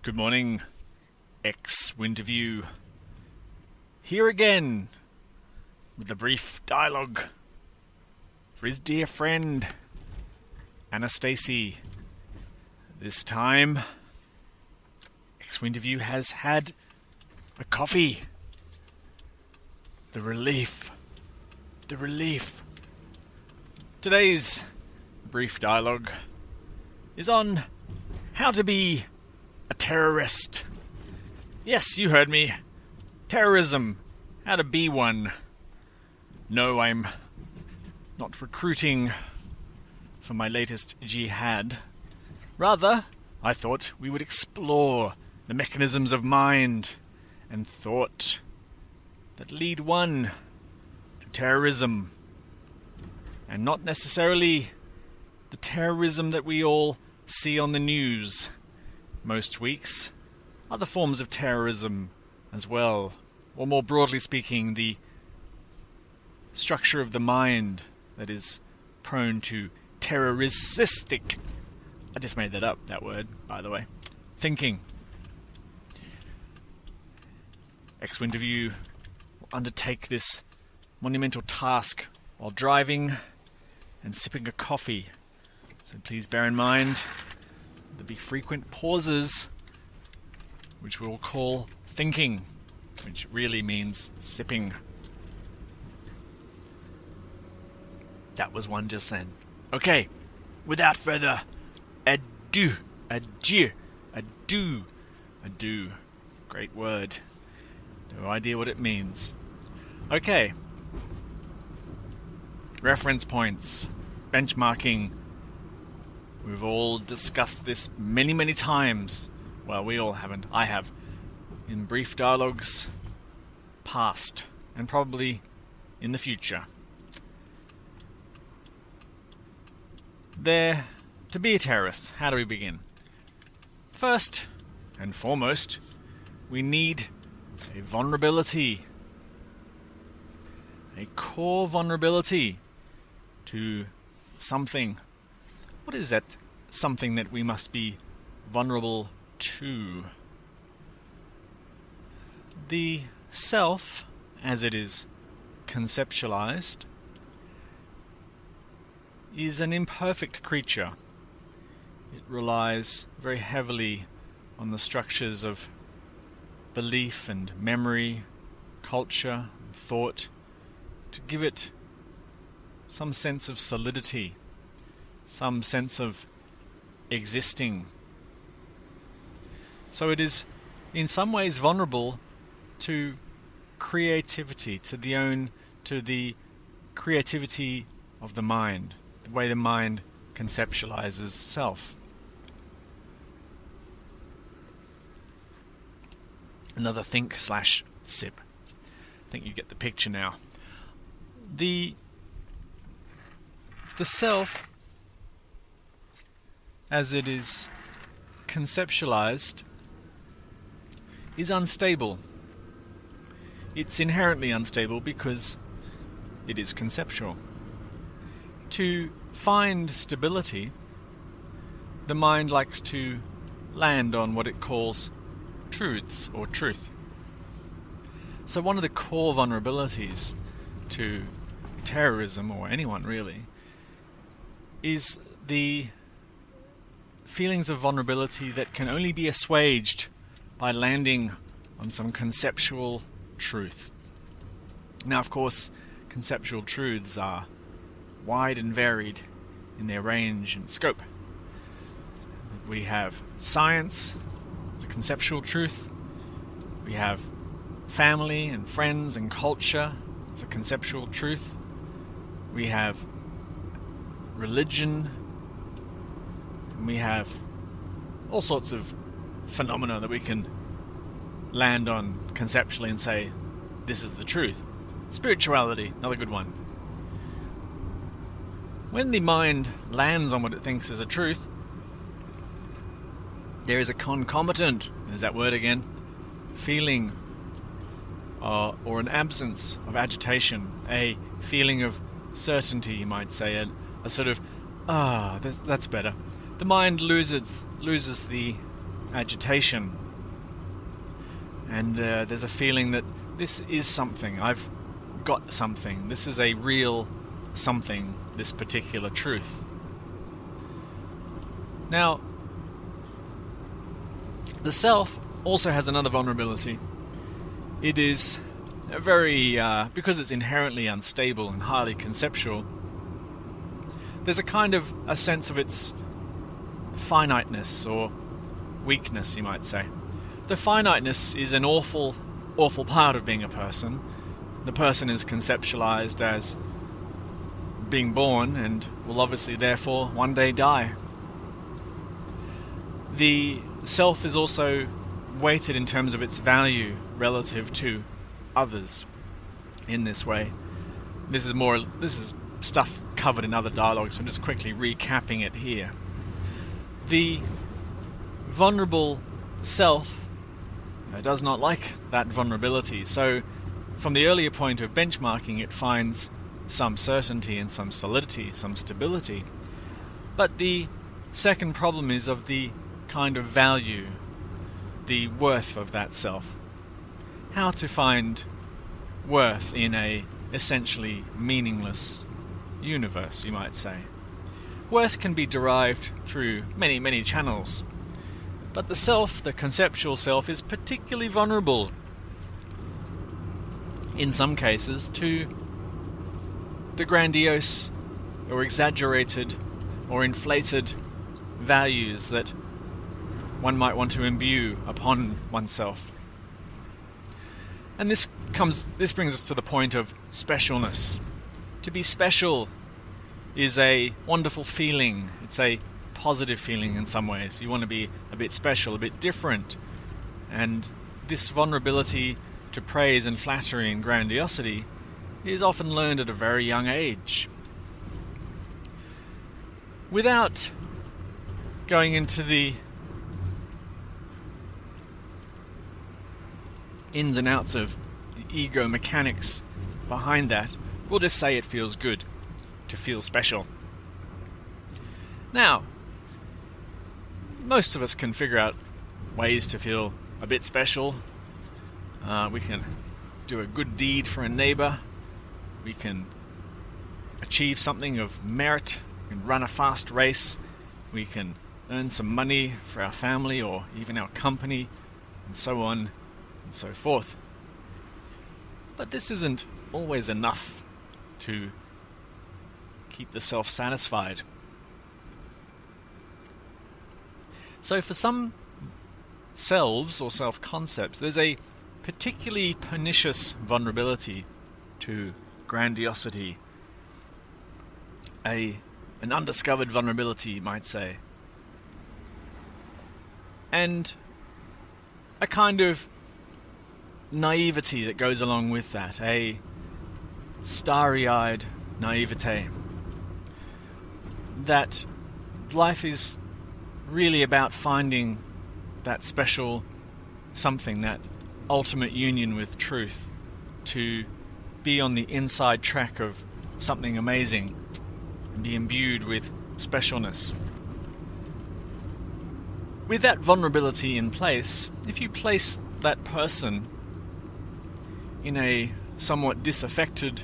Good morning, ex-Winterview. Here again, with a brief dialogue for his dear friend, Annastacey. This time, ex-Winterview has had a coffee. The relief. Today's brief dialogue is on how to be a terrorist. Yes, you heard me. Terrorism. How to be one. No, I'm not recruiting for my latest jihad. Rather, I thought we would explore the mechanisms of mind and thought that lead one to terrorism. And not necessarily the terrorism that we all see on the news most weeks. Other forms of terrorism as well. Or more broadly speaking, the structure of the mind that is prone to terroristic. I just made that up, that word, by the way. Thinking. Ex-Winterview will undertake this monumental task while driving and sipping a coffee. So please bear in mind there'll be frequent pauses, which we'll call thinking, which really means sipping. That was one just then. Okay, without further ado. Great word. No idea what it means. Okay. Reference points. Benchmarking. We've all discussed this many, many times. Well, we all haven't. I have. In brief dialogues past, and probably in the future. To be a terrorist, how do we begin? First and foremost, we need a vulnerability. A core vulnerability to something. What is that something that we must be vulnerable to? The self, as it is conceptualized, is an imperfect creature. It relies very heavily on the structures of belief and memory, culture, and thought, to give it some sense of solidity, some sense of existing. So it is in some ways vulnerable to creativity, to the creativity of the mind, the way the mind conceptualizes self. Another think/sip. I think you get the picture now. The self, as it is conceptualized, is unstable. It's inherently unstable because it is conceptual. To find stability, the mind likes to land on what it calls truths or truth. So one of the core vulnerabilities to terrorism, or anyone really, is the feelings of vulnerability that can only be assuaged by landing on some conceptual truth. Now, of course, conceptual truths are wide and varied in their range and scope. We have science, it's a conceptual truth. We have family and friends and culture, it's a conceptual truth. We have religion, and we have all sorts of phenomena that we can land on conceptually and say, this is the truth. Spirituality, another good one. When the mind lands on what it thinks is a truth, there is a concomitant, there's that word again, feeling or an absence of agitation, a feeling of certainty, you might say, a sort of, that's better. The mind loses the agitation. And there's a feeling that this is something. I've got something. This is a real something, this particular truth. Now, the self also has another vulnerability. It is a very, because it's inherently unstable and highly conceptual, there's a kind of a sense of its finiteness or weakness, you might say. The finiteness is an awful part of being a person. The person is conceptualized as being born and will obviously therefore one day die. The self is also weighted in terms of its value relative to others in this way. This is stuff covered in other dialogues, so I'm just quickly recapping it here. The vulnerable self does not like that vulnerability, so from the earlier point of benchmarking, it finds some certainty and some solidity, some stability. But the second problem is of the kind of value, the worth of that self. How to find worth in a essentially meaningless universe, you might say. Worth can be derived through many, many channels. But the self, the conceptual self, is particularly vulnerable, in some cases, to the grandiose or exaggerated or inflated values that one might want to imbue upon oneself. And this brings us to the point of specialness. To be special is a wonderful feeling. It's a positive feeling in some ways. You want to be a bit special, a bit different. And this vulnerability to praise and flattery and grandiosity is often learned at a very young age. Without going into the ins and outs of the ego mechanics behind that, we'll just say it feels good to feel special. Now, most of us can figure out ways to feel a bit special. We can do a good deed for a neighbor. We can achieve something of merit. We can run a fast race. We can earn some money for our family or even our company, and so on and so forth. But this isn't always enough to keep the self satisfied. So for some selves or self-concepts, there's a particularly pernicious vulnerability to grandiosity, an undiscovered vulnerability, you might say, and a kind of naivety that goes along with that, a starry-eyed naivete, that life is really about finding that special something, that ultimate union with truth, to be on the inside track of something amazing and be imbued with specialness. With that vulnerability in place, if you place that person in a somewhat disaffected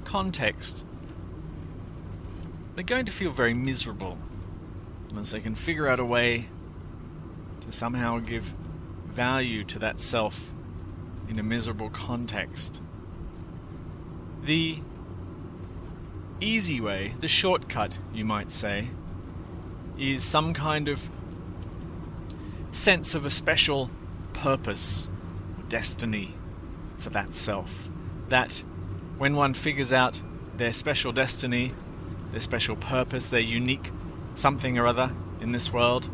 context, they're going to feel very miserable unless they can figure out a way to somehow give value to that self in a miserable context. The easy way, the shortcut, you might say, is some kind of sense of a special purpose or destiny for that self. That when one figures out their special destiny, their special purpose, their unique something or other in this world,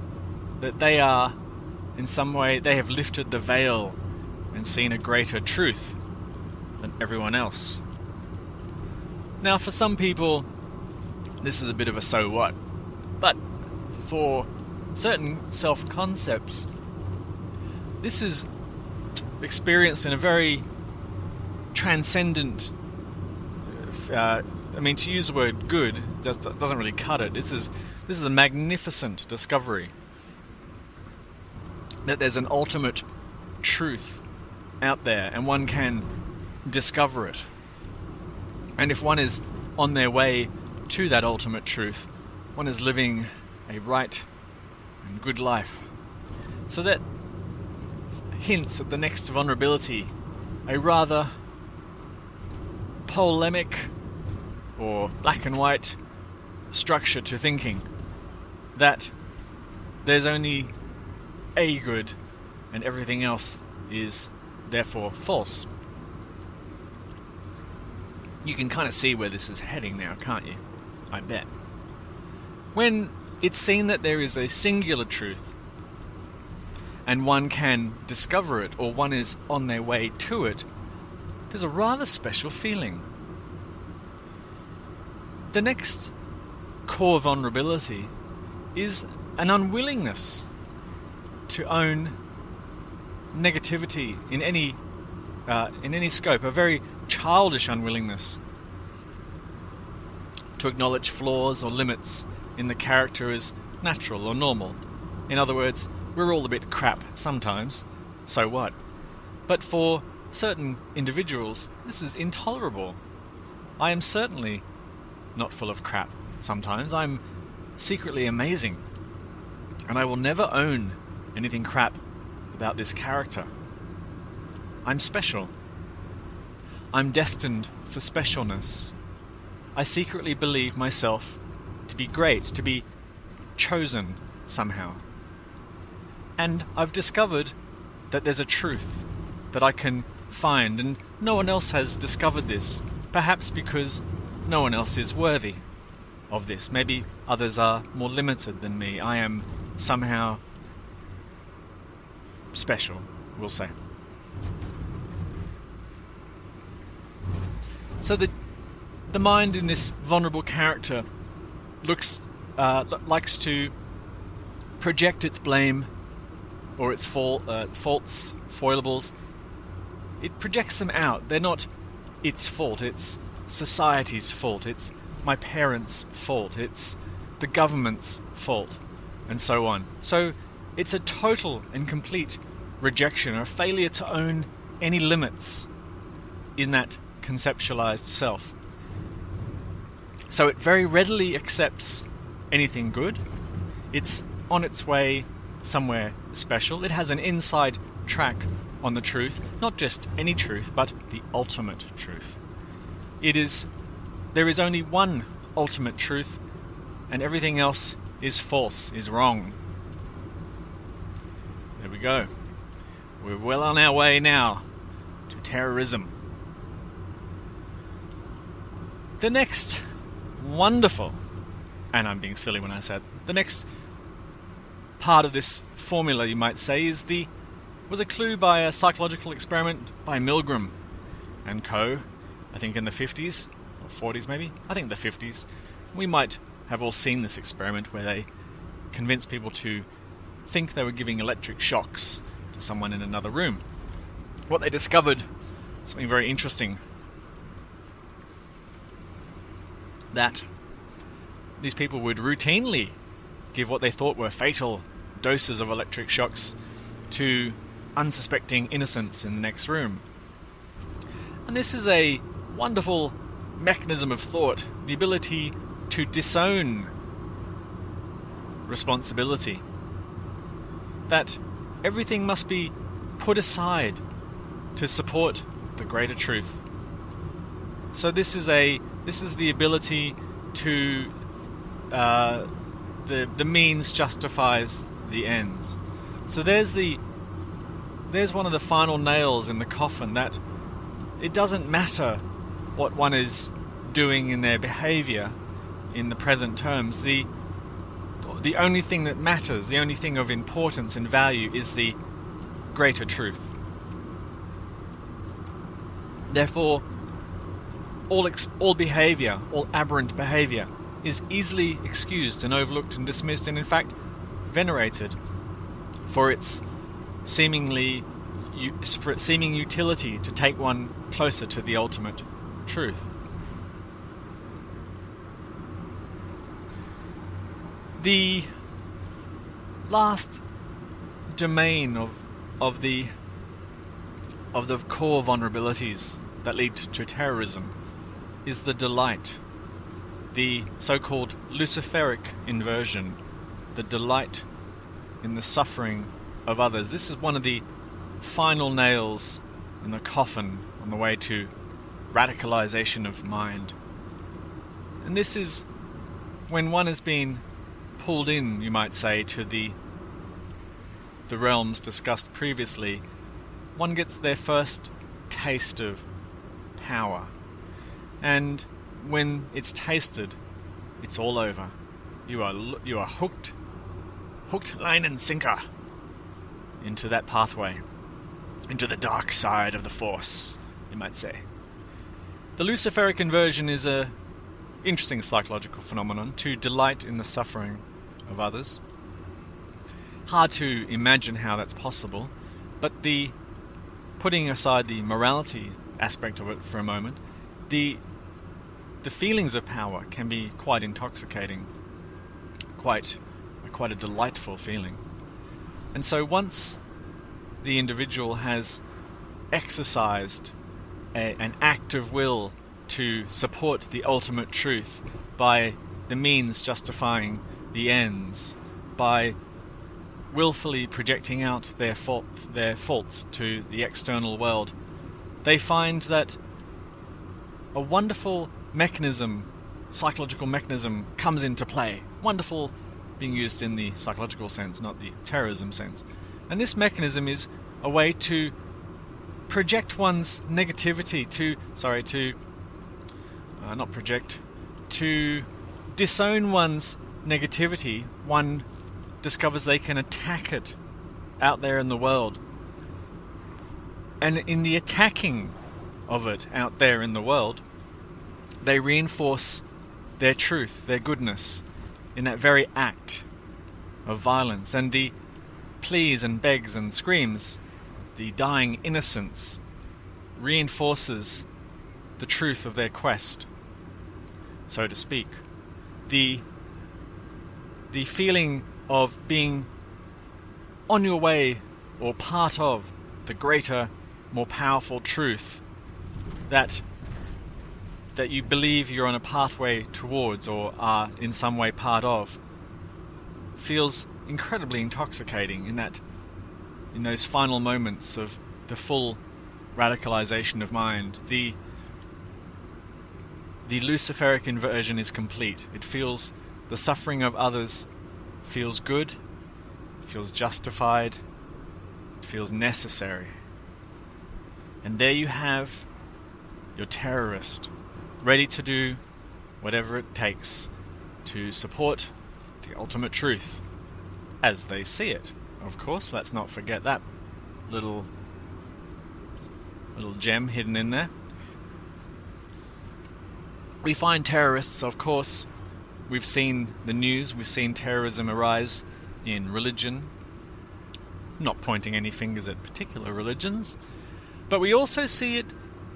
that they are, in some way, they have lifted the veil and seen a greater truth than everyone else. Now, for some people, this is a bit of a so what, but for certain self-concepts, this is experienced in a very transcendent, to use the word good doesn't really cut it. This is a magnificent discovery. that there's an ultimate truth out there and one can discover it. And if one is on their way to that ultimate truth, one is living a right and good life. So that hints at the next vulnerability, a rather polemic or black and white structure to thinking, that there's only a good and everything else is therefore false. You can kind of see where this is heading now, can't you? I bet. When it's seen that there is a singular truth and one can discover it, or one is on their way to it, there's a rather special feeling. The next core vulnerability is an unwillingness to own negativity in any scope, a very childish unwillingness to acknowledge flaws or limits in the character as natural or normal. In other words, we're all a bit crap sometimes, so what? But for certain individuals, this is intolerable. I am certainly not full of crap sometimes. I'm secretly amazing, and I will never own anything crap about this character. I'm special. I'm destined for specialness. I secretly believe myself to be great, to be chosen somehow. And I've discovered that there's a truth that I can find, and no one else has discovered this, perhaps because no one else is worthy of this. Maybe others are more limited than me. I am somehow special, we'll say. So the mind in this vulnerable character likes to project its blame or its faults, foilables. It projects them out. They're not its fault. It's society's fault. It's my parents' fault. It's the government's fault, and so on. So it's a total and complete rejection, or a failure to own any limits in that conceptualized self. So it very readily accepts anything good. It's on its way somewhere special. It has an inside track on the truth, not just any truth, but the ultimate truth. There is only one ultimate truth, and everything else is false, is wrong. There we go. We're well on our way now to terrorism. The next wonderful, and I'm being silly when I said, the next part of this formula, you might say, was a clue by a psychological experiment by Milgram and co., I think in the 50s, or 40s maybe, I think the 50s. We might have all seen this experiment where they convinced people to think they were giving electric shocks to someone in another room. What they discovered, something very interesting, that these people would routinely give what they thought were fatal doses of electric shocks to unsuspecting innocents in the next room. And this is a wonderful mechanism of thought, the ability to disown responsibility. That everything must be put aside to support the greater truth. So this is the ability to the means justifies the ends. So there's one of the final nails in the coffin, that it doesn't matter what one is doing in their behavior in the present terms. The only thing that matters, the only thing of importance and value, is the greater truth. Therefore, all behavior, all aberrant behavior, is easily excused and overlooked and dismissed, and in fact venerated for its seeming utility to take one closer to the ultimate truth. The last domain of the core vulnerabilities that lead to terrorism is the delight, the so-called Luciferic inversion, the delight in the suffering of others. This is one of the final nails in the coffin on the way to radicalization of mind. And this is when one has been pulled in, you might say, to the realms discussed previously. One gets their first taste of power. And when it's tasted, it's all over. You are hooked, line and sinker into that pathway, into the dark side of the Force, you might say. The Luciferic inversion is a interesting psychological phenomenon, to delight in the suffering of others. Hard to imagine how that's possible, but putting aside the morality aspect of it for a moment, the feelings of power can be quite intoxicating, quite a delightful feeling. And so once the individual has exercised an act of will to support the ultimate truth by the means justifying the ends, by willfully projecting out their faults to the external world, they find that a wonderful mechanism, psychological mechanism, comes into play. Wonderful being used in the psychological sense, not the terrorism sense. And this mechanism is a way to project one's negativity, to disown one's negativity. One discovers they can attack it out there in the world. And in the attacking of it out there in the world, they reinforce their truth, their goodness, in that very act of violence. And the pleas and begs and screams, the dying innocence, reinforces the truth of their quest, so to speak. The feeling of being on your way or part of the greater, more powerful truth that you believe you're on a pathway towards or are in some way part of, feels incredibly intoxicating in those final moments of the full radicalization of mind. The Luciferic inversion is complete. It feels the suffering of others feels good, feels justified, feels necessary. And there you have your terrorist, ready to do whatever it takes to support the ultimate truth, as they see it. Of course, let's not forget that little gem hidden in there. We find terrorists, of course, we've seen the news, we've seen terrorism arise in religion, not pointing any fingers at particular religions, but we also see it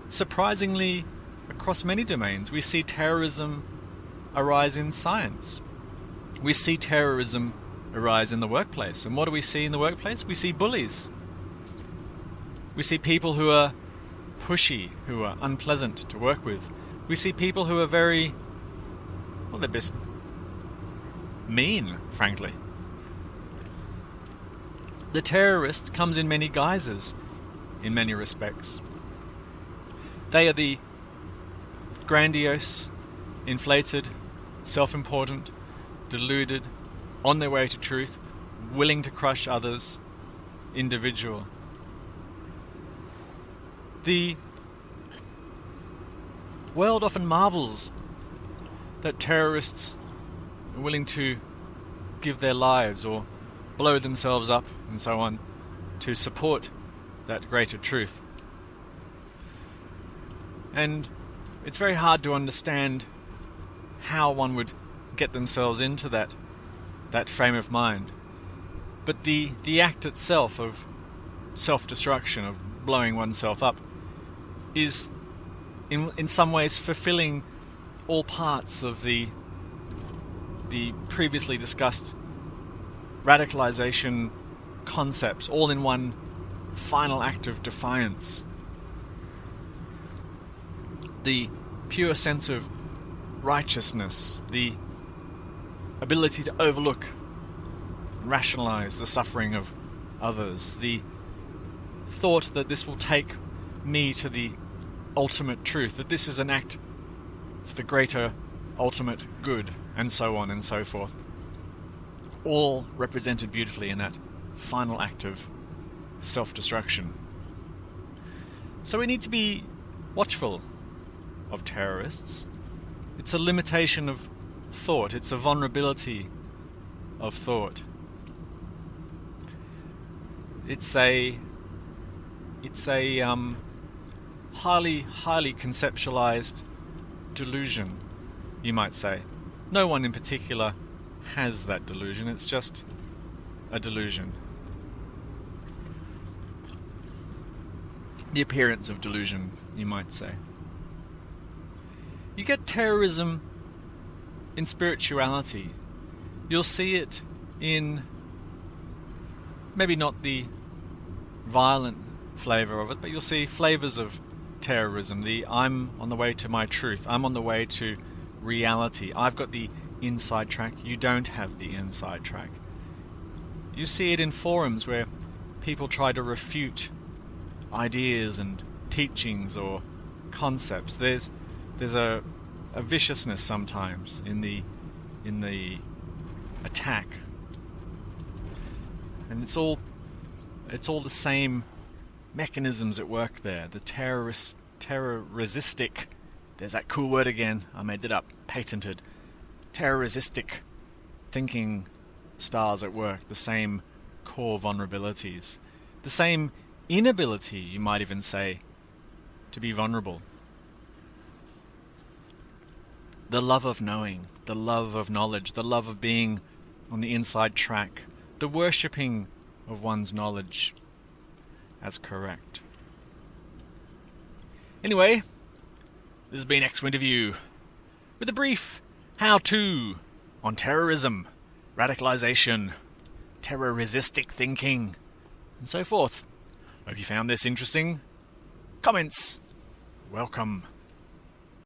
surprisingly across many domains. We see terrorism arise in science. We see terrorism arise in the workplace. And what do we see in the workplace? We see bullies. We see people who are pushy, who are unpleasant to work with. We see people who are they're just mean, frankly. The terrorist comes in many guises, in many respects. They are the grandiose, inflated, self-important, deluded, on their way to truth, willing to crush others, individual. The world often marvels that terrorists are willing to give their lives or blow themselves up and so on to support that greater truth. And it's very hard to understand how one would get themselves into that frame of mind. But the act itself of self-destruction, of blowing oneself up, is in some ways fulfilling all parts of the previously discussed radicalization concepts, all in one final act of defiance. The pure sense of righteousness, the ability to overlook, rationalize the suffering of others, the thought that this will take me to the ultimate truth, that this is an act for the greater ultimate good, and so on and so forth. All represented beautifully in that final act of self-destruction. So we need to be watchful of terrorists. It's a limitation of thought. It's a vulnerability of thought. It's a highly conceptualized delusion, you might say. No one in particular has that delusion. It's just a delusion. The appearance of delusion, you might say. You get terrorism in spirituality. You'll see it in maybe not the violent flavour of it, but you'll see flavours of terrorism. I'm on the way to my truth. I'm on the way to reality. I've got the inside track. You don't have the inside track. You see it in forums where people try to refute ideas and teachings or concepts. There's a viciousness sometimes in the attack, and it's all the same mechanisms at work there. The terroristic. There's that cool word again. I made it up. Patented. Terroristic thinking styles at work. The same core vulnerabilities. The same inability, you might even say, to be vulnerable. The love of knowing, the love of knowledge, the love of being on the inside track, the worshipping of one's knowledge as correct. Anyway, this has been Winterview with a brief how-to on terrorism, radicalization, terroristic thinking, and so forth. Hope you found this interesting. Comments welcome.